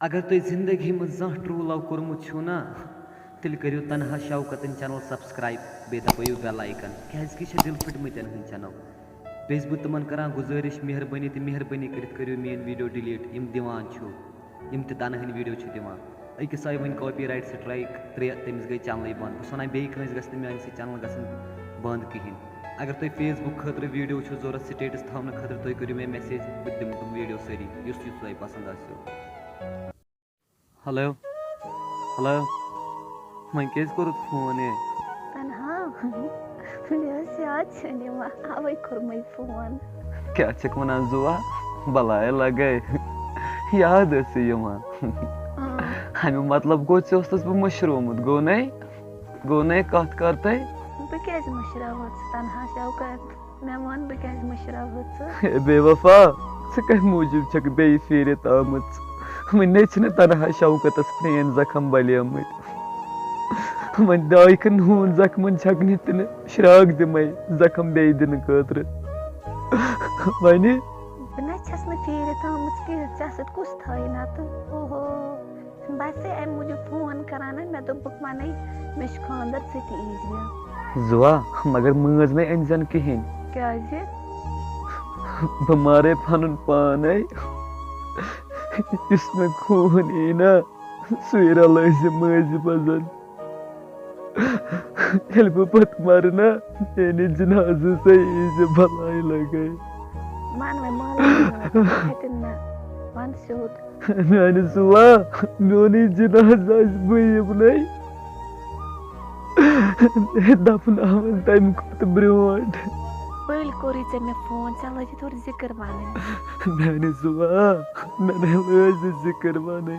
اگر تُہۍ زندگی منٛز زانٛہہ ٹرٛوٗ لَو کوٚرمُت چھُو نا تیٚلہِ کٔرِو تنہا شوکتٕنۍ چینل سبسکرایب بیٚیہِ دبٲیِو بیل آیکن کیٛازِکہِ یہِ چھِ دِل پھٕٹمٕتٮ۪ن ہٕنٛز چینل بیٚیہِ چھُس بہٕ تِمن کران گُزٲرِش مہربٲنی تہٕ مہربٲنی کٔرِتھ کٔرِو میٲنۍ ویڈیو ڈِلیٖٹ یِم دِوان چھُ یِم تہِ تنہٕ ہٕنٛدۍ ویڈیو چھِ دِوان أکِس آیہِ وۄنۍ کاپی رایٹ سٹرایک 3 تٔمِس گٔے چنلٕے بنٛد بہٕ چھُس وَنان بیٚیہِ کٲنٛسہِ گژھِ نہٕ میٛانہِ سۭتۍ چنل گژھٕنۍ بنٛد کِہیٖنۍ اگر تۄہہِ فیس بُک خٲطرٕ ویڈیو چھُ ضوٚرتھ سٹیٹس تھاونہٕ خٲطرٕ تُہۍ کٔرِو مےٚ میسیج بہٕ دِمہٕ تِم ویڈیو سٲری یُس تۄہہِ پسنٛد آسیو ہیلو ہیلو وۄنۍ کیٛازِ کوٚرُتھ فون ہے تنہا مےٚ ٲس یاد چھَنہٕ یِوان اَوَے کوٚرمَے فون کیٛاہ چھَکھ وَنان زُوا بَلاے لگے یاد ٲسٕے یِوان اَمیُک مطلب گوٚو ژےٚ اوسُس بہٕ مٔشرومُت گوٚو نے کَتھ کر تۄہہِ بہٕ کیٛازِ مٔشراوہو ژٕ تنہا شوکت مےٚ وَن بہٕ کیٛازِ مٔشراوہو ژٕ بے وفا ژٕ کَمہِ موٗجوٗب چھَکھ بیٚیہِ پھیٖرِتھ آمٕژ وٕنہِ چھِنہٕ تنہا شوکتس پرٛٲنۍ زخم بلیمٕتۍ وۄنۍ دایکھٕ نوٗن زخمن چھکنہِ تہِ نہٕ شراکھ دِمے زخم بیٚیہِ دِنہٕ خٲطرٕ وۄنہِ بہٕ نہ چھَس نہٕ پھیٖرِتھ آمٕژ کینٛہہ ژےٚ سۭتۍ کُس تھایہِ نتہٕ اوہو بہٕ آسے اَمہِ موٗجوٗب فون کران نہ مےٚ دوٚپُکھ وَنے مےٚ چھُ خانٛدر ژٕ تہِ ییٖزِ زُوا مگر مٲنٛز نے أنۍ زٮ۪ن کِہیٖنۍ کیٛازِ بہٕ مارے پنُن پانے یُس مےٚ خوٗن یی نا سُے رلٲیزِ مٲنٛزِ منٛز ییٚلہِ بہٕ پتہٕ مرٕ نا میٛانہِ جنازٕ سۭتۍ ییٖزِ بلاے لگے وَن وۄنۍ مالہٕ نہ وَن سیوٚد میانہِ زُوا میونٕے جنازٕ آسہِ بہٕ یِمنٕے دفناوَن تمہِ کھۄتہٕ برونٛٹھ پٔلۍ کوٚرُے ژےٚ مےٚ فون ژےٚ لٲجِتھ تھوڑا ذِکر وَنٕنۍ میانہِ زُوا مےٚ نے لٲج ذِکر وَنٕنۍ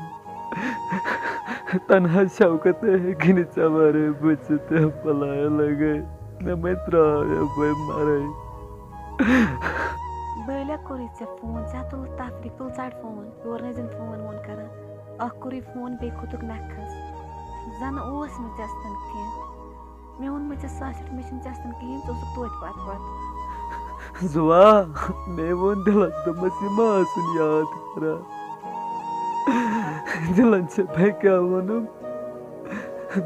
تنہا شوکت ہیٚکہِ نہٕ ژےٚ ورٲے بٔچِتھ تہِ بلاے لگے مےٚ مَے ترٛاو بٔے مرے بٔلۍ کوٚرُے ژےٚ فون ژےٚ تُل تفریٖق تُل ژَٹ فون یورٕ نہٕ زَن فون وون کران اکھ کوٚرُے فون بیٚیہِ کھوٚتُکھ نَکھَس زَنہٕ اوس نہٕ ژَستَن کینٛہہ مےٚ ووٚنمَے ژےٚ سَتھ لَٹہِ مےٚ چھُنہٕ ژَستَن کِہیٖنۍ ژٕ اوسُکھ توتہِ پتہٕ زُوا مے ووٚن دِلس دوٚپمَس یہِ ما آسُن یاد کران دِلن چھِ مےٚ کیٛاہ ووٚنُم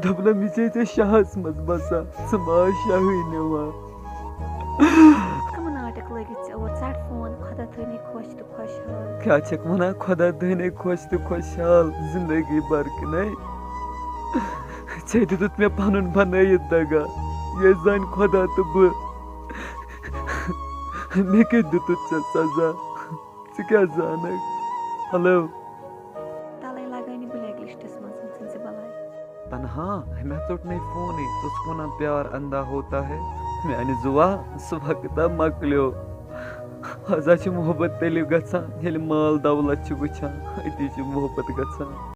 دوٚپنم یہِ چھے ژےٚ شاہس منٛز بسان ژٕ ما شاہٕے نِوان کٕم ناٹک لٲگِتھ ژےٚ اور ژَٹ فون خۄدا تھٲینَے خۄش تہٕ خۄشحال کیٛاہ چھَکھ وَنان خۄدا تھٲینَے خۄش تہٕ خۄشحال زندگی بھر کِنَے ژےٚ دِتُتھ مےٚ پنُن بنٲیِتھ دگا یہِ زانہِ خۄدا تہٕ بہٕ مےٚ کیٛاہ دِتُتھ ژےٚ سزا ژٕ کیٛاہ زانکھ ہیلو تَلَے لگٲے نہٕ بٕلیک لِسٹَس منٛز ژھٕن ژٕ بلاے تنہا مےٚ ژوٚٹ نے فونٕے ژٕ اوسُکھ وَنان پیار اندھا ہوتا ہے میانہِ زُوا سُہ وقتا مۄکلیو آز حظ چھِ محبت تیٚلہِ گژھان ییٚلہِ مال دولت چھِ وٕچھان أتی چھِ محبت گژھان